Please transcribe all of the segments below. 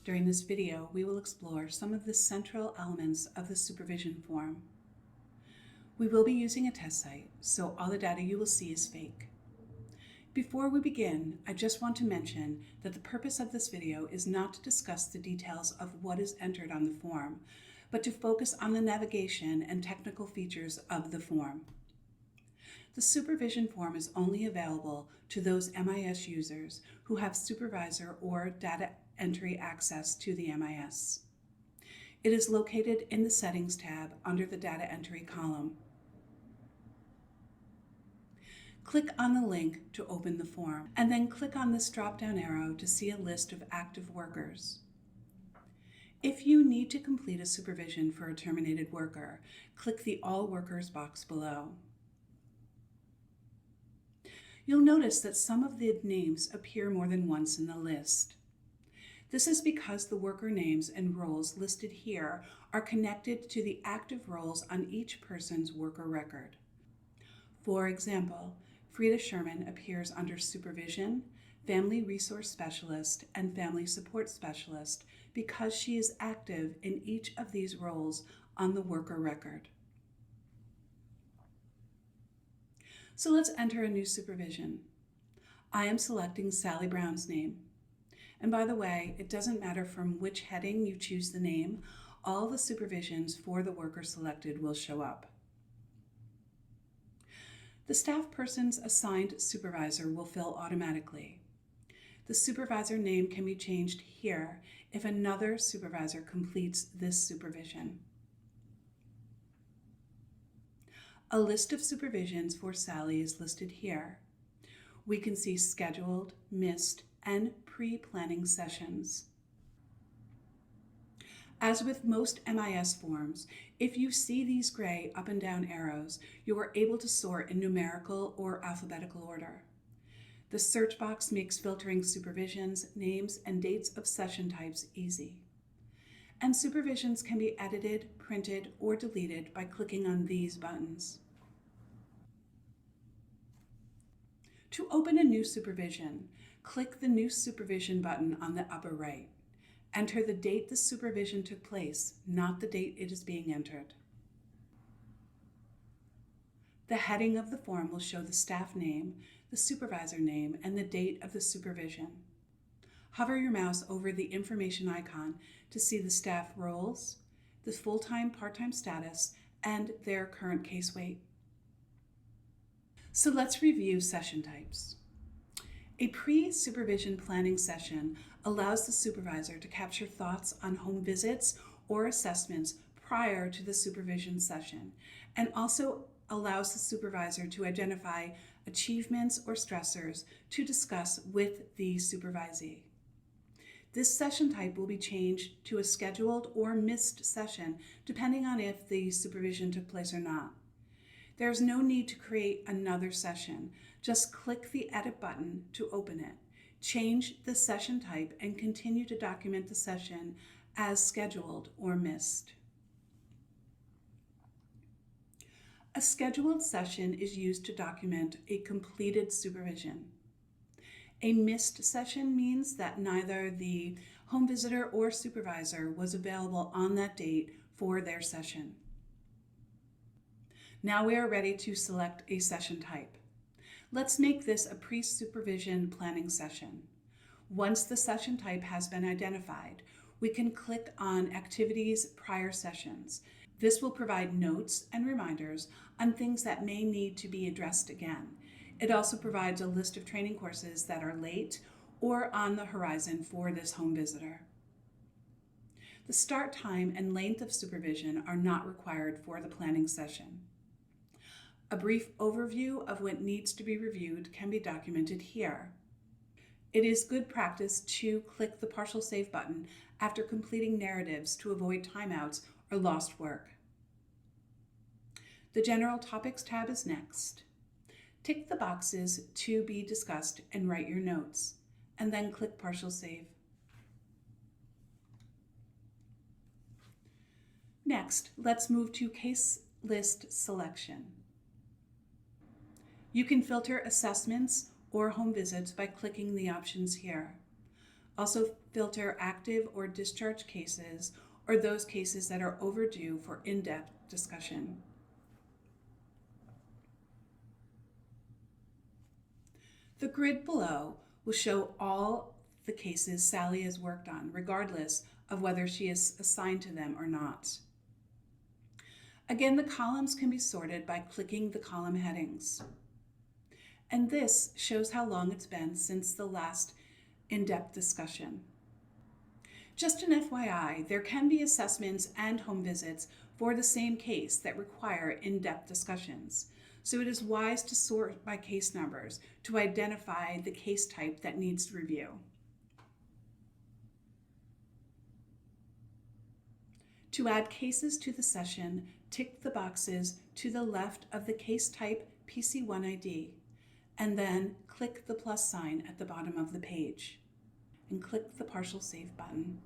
During this video, we will explore some of the central elements of the supervision form. We will be using a test site, so all the data you will see is fake. Before we begin, I just want to mention that the purpose of this video is not to discuss the details of what is entered on the form, but to focus on the navigation and technical features of the form. The supervision form is only available to those MIS users who have supervisor or data entry access to the MIS. It is located in the Settings tab under the Data Entry column. Click on the link to open the form, and then click on this drop-down arrow to see a list of active workers. If you need to complete a supervision for a terminated worker, click the All Workers box below. You'll notice that some of the names appear more than once in the list. This is because the worker names and roles listed here are connected to the active roles on each person's worker record. For example, Frida Sherman appears under Supervision, Family Resource Specialist, and Family Support Specialist because she is active in each of these roles on the worker record. So let's enter a new supervision. I am selecting Sally Brown's name. And by the way, it doesn't matter from which heading you choose the name, all the supervisions for the worker selected will show up. The staff person's assigned supervisor will fill automatically. The supervisor name can be changed here if another supervisor completes this supervision. A list of supervisions for Sally is listed here. We can see scheduled, missed, and pre-planning sessions. As with most MIS forms, if you see these gray up and down arrows, you are able to sort in numerical or alphabetical order. The search box makes filtering supervisions, names, and dates of session types easy. And supervisions can be edited, printed, or deleted by clicking on these buttons. To open a new supervision, click the New Supervision button on the upper right. Enter the date the supervision took place, not the date it is being entered. The heading of the form will show the staff name, the supervisor name, and the date of the supervision. Hover your mouse over the information icon to see the staff roles, the full-time, part-time status, and their current case weight. So let's review session types. A pre-supervision planning session allows the supervisor to capture thoughts on home visits or assessments prior to the supervision session, and also allows the supervisor to identify achievements or stressors to discuss with the supervisee. This session type will be changed to a scheduled or missed session depending on if the supervision took place or not. There is no need to create another session. Just click the Edit button to open it. Change the session type and continue to document the session as scheduled or missed. A scheduled session is used to document a completed supervision. A missed session means that neither the home visitor or supervisor was available on that date for their session. Now we are ready to select a session type. Let's make this a pre-supervision planning session. Once the session type has been identified, we can click on Activities Prior Sessions. This will provide notes and reminders on things that may need to be addressed again. It also provides a list of training courses that are late or on the horizon for this home visitor. The start time and length of supervision are not required for the planning session. A brief overview of what needs to be reviewed can be documented here. It is good practice to click the partial save button after completing narratives to avoid timeouts or lost work. The General Topics tab is next. Tick the boxes to be discussed and write your notes, and then click partial save. Next, let's move to case list selection. You can filter assessments or home visits by clicking the options here. Also filter active or discharge cases or those cases that are overdue for in-depth discussion. The grid below will show all the cases Sally has worked on, regardless of whether she is assigned to them or not. Again, the columns can be sorted by clicking the column headings. And this shows how long it's been since the last in-depth discussion. Just an FYI, there can be assessments and home visits for the same case that require in-depth discussions. So it is wise to sort by case numbers to identify the case type that needs review. To add cases to the session, tick the boxes to the left of the case type PC1 ID, and then click the plus sign at the bottom of the page, and click the partial save button.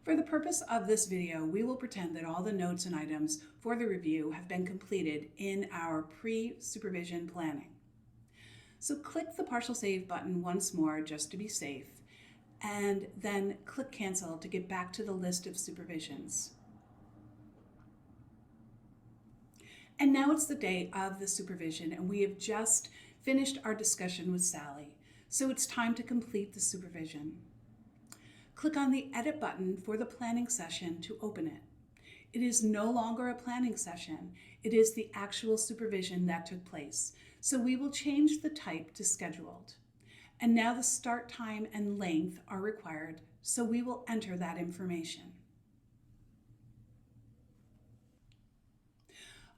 For the purpose of this video, we will pretend that all the notes and items for the review have been completed in our pre-supervision planning. So click the partial save button once more just to be safe, and then click cancel to get back to the list of supervisions. And now it's the day of the supervision, and we have just finished our discussion with Sally, so it's time to complete the supervision. Click on the edit button for the planning session to open it. It is no longer a planning session, it is the actual supervision that took place, so we will change the type to scheduled. And now the start time and length are required, so we will enter that information.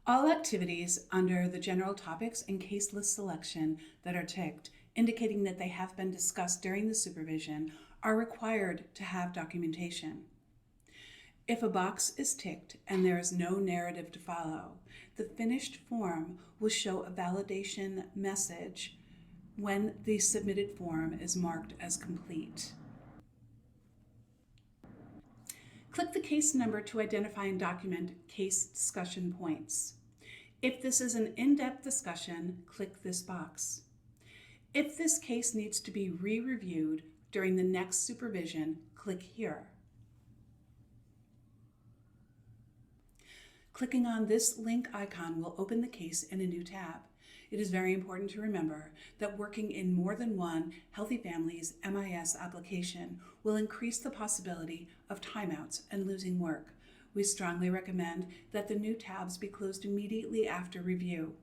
All activities under the general topics and case list selection that are ticked, indicating that they have been discussed during the supervision, are required to have documentation. If a box is ticked and there is no narrative to follow, the finished form will show a validation message when the submitted form is marked as complete. Click the case number to identify and document case discussion points. If this is an in-depth discussion, click this box. If this case needs to be re-reviewed during the next supervision, click here. Clicking on this link icon will open the case in a new tab. It is very important to remember that working in more than one Healthy Families MIS application will increase the possibility of timeouts and losing work. We strongly recommend that the new tabs be closed immediately after review.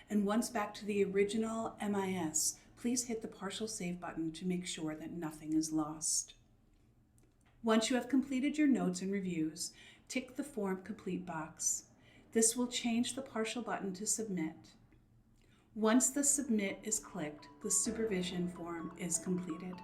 And once back to the original MIS, please hit the partial save button to make sure that nothing is lost. Once you have completed your notes and reviews, tick the Form Complete box. This will change the partial button to Submit. Once the Submit is clicked, the supervision form is completed.